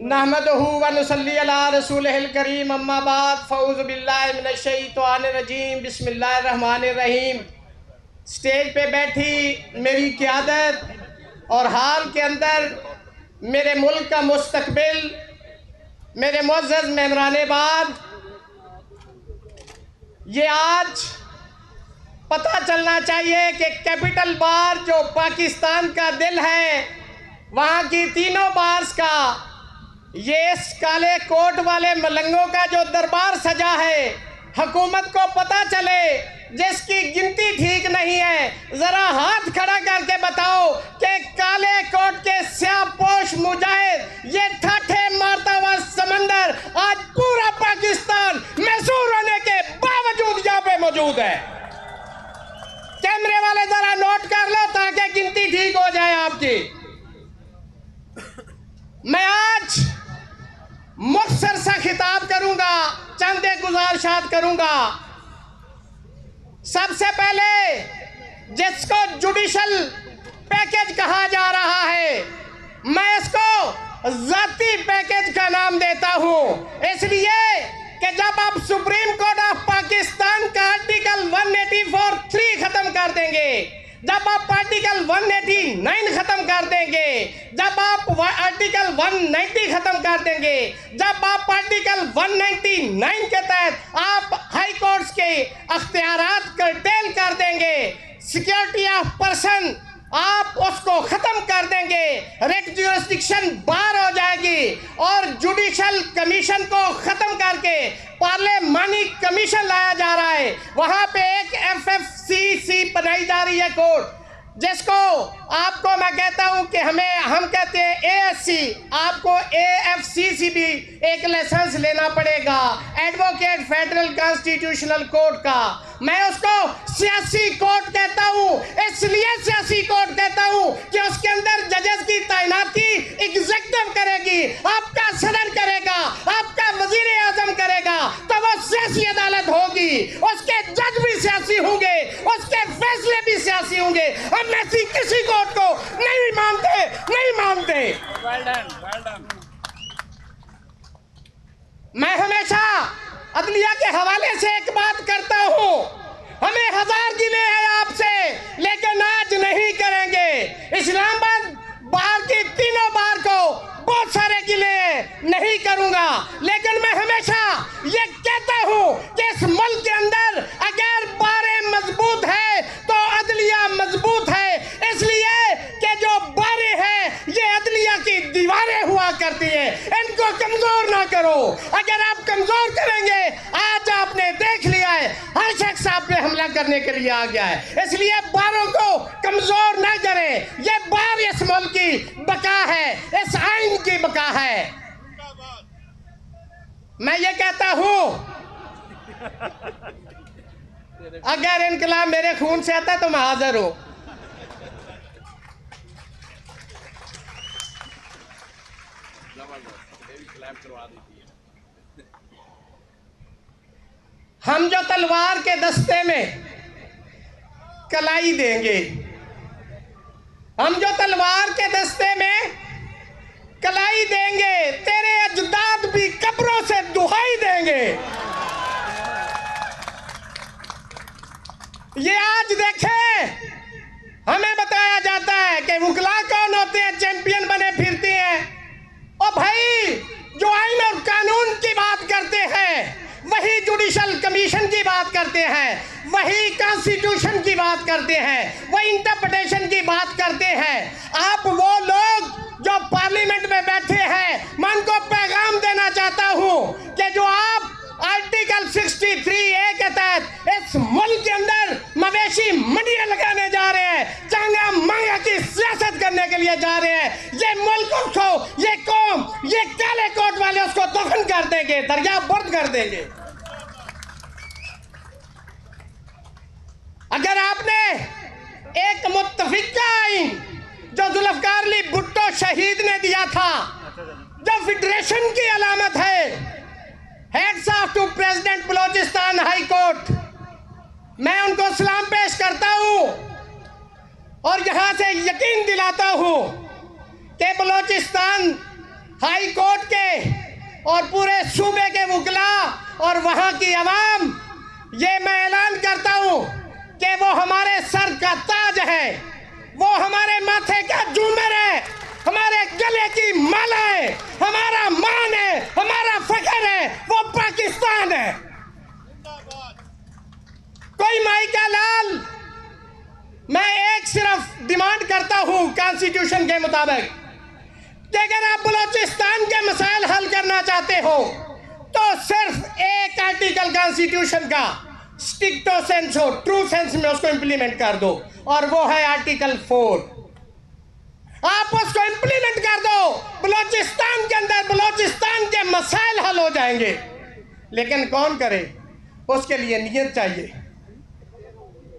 नहमदहू व नुसल्ली अला रसूलिहिल करीम अम्मा बाद फ़ऊज़ु बिल्लाहि मिनश शैतानिर रजीम बिस्मिल्लाहिर रहमानिर रहीम। स्टेज पे बैठी मेरी क़यादत और हाल के अंदर मेरे मुल्क का मुस्तकबिल, मेरे मुअज़्ज़ज़ मेहमानान, ये आज पता चलना चाहिए कि कैपिटल बार जो पाकिस्तान का दिल है, वहाँ की तीनों बार्स का, ये इस काले कोट वाले मलंगों का जो दरबार सजा है, हुकूमत को पता चले जिसकी गिनती ठीक नहीं है। ज़रा हाथ खड़ा करके बताओ कि काले कोट के स्याहपोश मुजाहिद, ये ठाठे मारता हुआ समंदर आज पूरा पाकिस्तान महसूर होने के बावजूद यहाँ पे मौजूद है। कैमरे वाले ज़रा नोट कर लो ताकि गिनती ठीक हो जाए आपकी। मैं आज मुख्तसर सा खिताब करूंगा, चंद गुजारिशात करूंगा। सबसे पहले जिसको जुडिशल पैकेज कहा जा रहा है, मैं इसको जाती पैकेज का नाम देता हूं, इसलिए कि जब आप सुप्रीम कोर्ट ऑफ पाकिस्तान का आर्टिकल 184(3) खत्म कर देंगे, जब आप आर्टिकल 189 खत्म कर देंगे, जब आप आर्टिकल 190 खत्म कर देंगे, जब आप आर्टिकल 199 के तहत आप हाई कोर्ट्स के अख्तियारात कर्टेल कर देंगे, सिक्योरिटी ऑफ पर्सन आप उसको खत्म कर देंगे, रेट ज्यूरिसडिक्शन बार हो जाएगी और जुडिशल कमीशन को खत्म करके पार्लियामानी कमीशन लाया जा रहा है। वहां पे एक FFCC बनाई जा रही है कोर्ट, जिसको आपको मैं कहता हूं कि हम कहते हैं ASC, आपको AFCC भी एक लाइसेंस लेना पड़ेगा, एडवोकेट फेडरल कॉन्स्टिट्यूशनल कोर्ट का। मैं उसको सियासी कोर्ट कहता हूं, इसलिए सियासी कोर्ट कहता हूं कि उसके अंदर जजेस की तैनाती एग्जीक्यूटिव करेगी, आपका सदर करेगा, आपका वजीर आजम करेगा, तो वो सियासी अदालत होगी, उसके जज भी सियासी होंगे, उसके फैसले भी सियासी होंगे। हम ऐसी किसी कोर्ट को नहीं मानते, नहीं मानते। मैं हमेशा अदलिया के हवाले से एक बात करता हूं, हमें 1000 गिले हैं आपसे, लेकिन आज नहीं करेंगे। इस्लामाबाद बार की तीनों बार को बहुत सारे गिले नहीं करूंगा, लेकिन मैं हमेशा ये कहता हूं कि इस मुल्क के अंदर अगर बारें मजबूत है तो अदलिया मजबूत है, इसलिए कि जो बारें हैं ये अदलिया की दीवारें हुआ करती है, इनको कमजोर ना करो। अगर आप कमजोर करेंगे, आज आपने देख लिया है हर शख्स आप पे हमला करने के लिए आ गया है, इसलिए बारों को कमजोर ना करें। ये बार इस मुल्क की बका है, इस आइन की बका है। मैं ये कहता हूं अगर इनकलाब मेरे खून से आता तो मैं हाजिर हूं। हम जो तलवार के दस्ते में कलाई देंगे, हम जो तलवार के दस्ते में कलाई देंगे, तेरे अजदाद भी कब्रों से दुहाई देंगे। ये आज देखें, हमें बताया जाता है कि वकला कौन होते हैं, चैंपियन बने फिरते हैं। और भाई जो आइन और कानून की बात करते हैं, वही जुडिशल कमीशन की बात करते हैं, वही कॉन्स्टिट्यूशन की बात करते हैं, वही इंटरप्रिटेशन की बात करते हैं। आप वो लोग जो पार्लियामेंट में बैठे हैं, मैं उनको पैगाम देना चाहता हूं कि जो आप आर्टिकल 63A के तहत इस मुल्क के अंदर मवेशी मंडियां लगाने जा रहे हैं, चांगा मांगा की सियासत करने के लिए जा रहे हैं, ये मुल्क उसको, ये कौम, ये काले कोट वाले उसको दफन कर देंगे, दरिया बर्द कर देंगे। अगर आपने एक मुत्तफिका आइन जो जुल्फकार अली भुट्टो शहीद ने दिया था, जो फेडरेशन की अलामत heads of to president Balochistan high court, मैं उनको सलाम पेश करता हूं और यहां से यकीन दिलाता हूं कि बलोचिस्तान हाई कोर्ट के और पूरे सूबे के वकला और वहां की आवाम, ये मैं ऐलान करता हूं कि वो हमारे सर का ताज है, वो हमारे माथे का झूमर है, हमारे गले की माला है, हमारा मान है, हमारा फख्र है, वो पाकिस्तान है। कोई माई का लाल, मैं एक सिर्फ डिमांड करता हूं कॉन्स्टिट्यूशन के मुताबिक कि अगर आप बलोचिस्तान के मसाइल हल करना चाहते हो तो सिर्फ एक आर्टिकल कॉन्स्टिट्यूशन का स्ट्रिक्टो सेंस हो, ट्रू सेंस में उसको इंप्लीमेंट कर दो, और वो है आर्टिकल 4। आप उसको इंप्लीमेंट कर दो, बलोचिस्तान के अंदर बलोचिस्तान के मसाइल हल हो जाएंगे। लेकिन कौन करे, उसके लिए नियत चाहिए।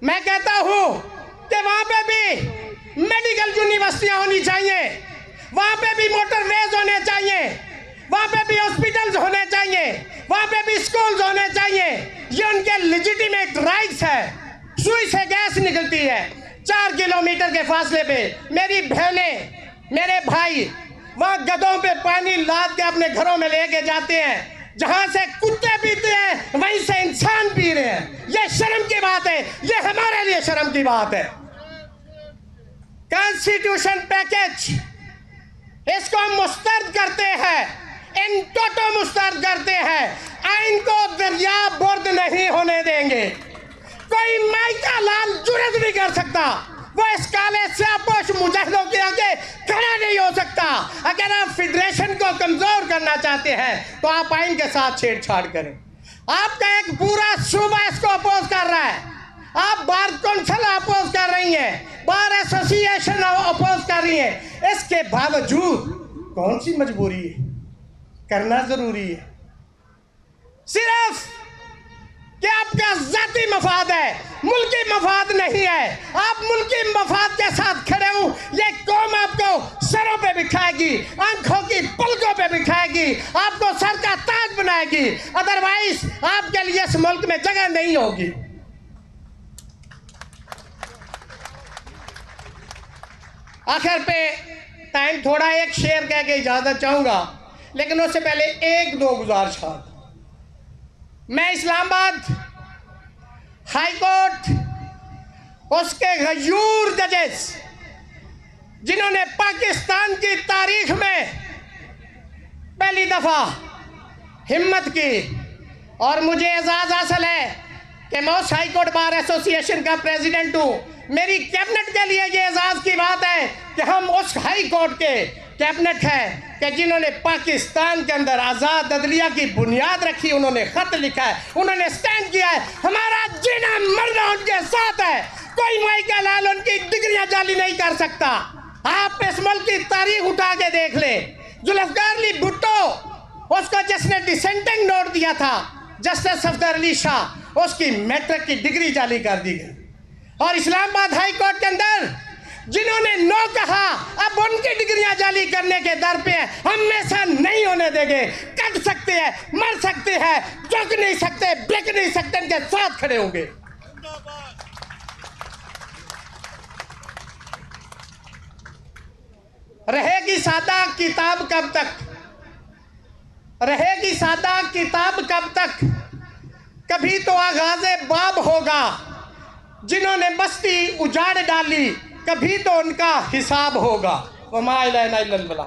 मैं कहता हूं कि वहां पे भी मेडिकल यूनिवर्सिटियां होनी चाहिए, वहां पे भी मोटरवेज होने चाहिए, वहां पे भी हॉस्पिटल्स होने चाहिए, वहां पे भी स्कूल्स होने चाहिए। ये उनके लेजिटिमेट राइट्स है। सुई से गैस निकलती है 4 किलोमीटर के फासले पे, मेरी बहनें मेरे भाई वहां गधों पे पानी लाद के अपने घरों में लेके जाते हैं, जहां से कुत्ते पीते हैं वहीं से इंसान पी रहे हैं। ये शर्म की बात है, ये हमारे लिए शर्म की बात है। कॉन्स्टिट्यूशन पैकेज, इसको हम मुस्तरद करते हैं, इन टोटो मुस्तरद करते हैं, आइन को दरिया बुर्द नहीं होने देंगे। कोई माइका लाल जुर्रत नहीं कर सकता, वो इस काले स्यापोश मुजाहिदों के आगे खड़ा नहीं हो सकता। अगर आप फेडरेशन को कमजोर करना चाहते हैं तो आप आइन के साथ छेड़छाड़ करें। आपका एक पूरा सूबा इसको अपोज कर रहा है, आप बार कौंसिल अपोज कर रही हैं, बार एसोसिएशन अपोज कर रही हैं। इसके बावजूद कौन सी मजबूरी है, करना जरूरी है। सिर्फ कि आपका जाती मफाद है, मुल्की मफाद नहीं है। आप मुल्की मफाद के साथ खड़े हो, ये कौम आपको सरों पे बिठाएगी, आंखों की पलकों पे बिठाएगी, आपको सर का ताज बनाएगी। अदरवाइज आपके लिए इस मुल्क में जगह नहीं होगी। आखिर पे टाइम थोड़ा, एक शेर कह के इजाजत चाहूंगा, लेकिन उससे पहले एक दो गुजारिशात। मैं इस्लामाबाद हाई कोर्ट, उसके गयूर जजेस जिन्होंने पाकिस्तान की तारीख में पहली दफा हिम्मत की, और मुझे एजाज हासिल है कि मैं उस हाई कोर्ट बार एसोसिएशन का प्रेसिडेंट हूं। मेरी कैबिनेट के लिए ये एजाज की बात है कि हम उस हाई कोर्ट के कैबिनेट है कि जिन्होंने पाकिस्तान के अंदर आज़ाद अदलिया की बुनियाद रखी, उन्होंने खत लिखा है, उन्होंने स्टैंड किया है, हमारा जीना मरना उनके साथ है। कोई माइका लाल उनकी डिग्रियां जाली नहीं कर सकता। आप इस मुल्क की तारीख उठा के देख ले, जुल्फकार अली भुट्टो, उसको जिसने डिसेंटिंग नोट दिया था जस्टिस सफदर अली शाह, उसकी मैट्रिक की डिग्री जाली कर दी गई। और इस्लामाबाद हाई कोर्ट के अंदर जिन्होंने नो कहा, अब उनकी डिग्रियां जाली करने के दर पे हैं। हम ऐसा नहीं होने देंगे। कट सकते हैं, मर सकते हैं, झुक नहीं सकते, बिक नहीं सकते, इनके साथ खड़े होंगे। रहेगी सादा किताब कब तक, रहेगी सादा किताब कब तक, कभी तो आगाज़े बाब होगा। जिन्होंने बस्ती उजाड़ डाली, कभी तो उनका हिसाब होगा। वमा इलाहा इल्लल्लाह।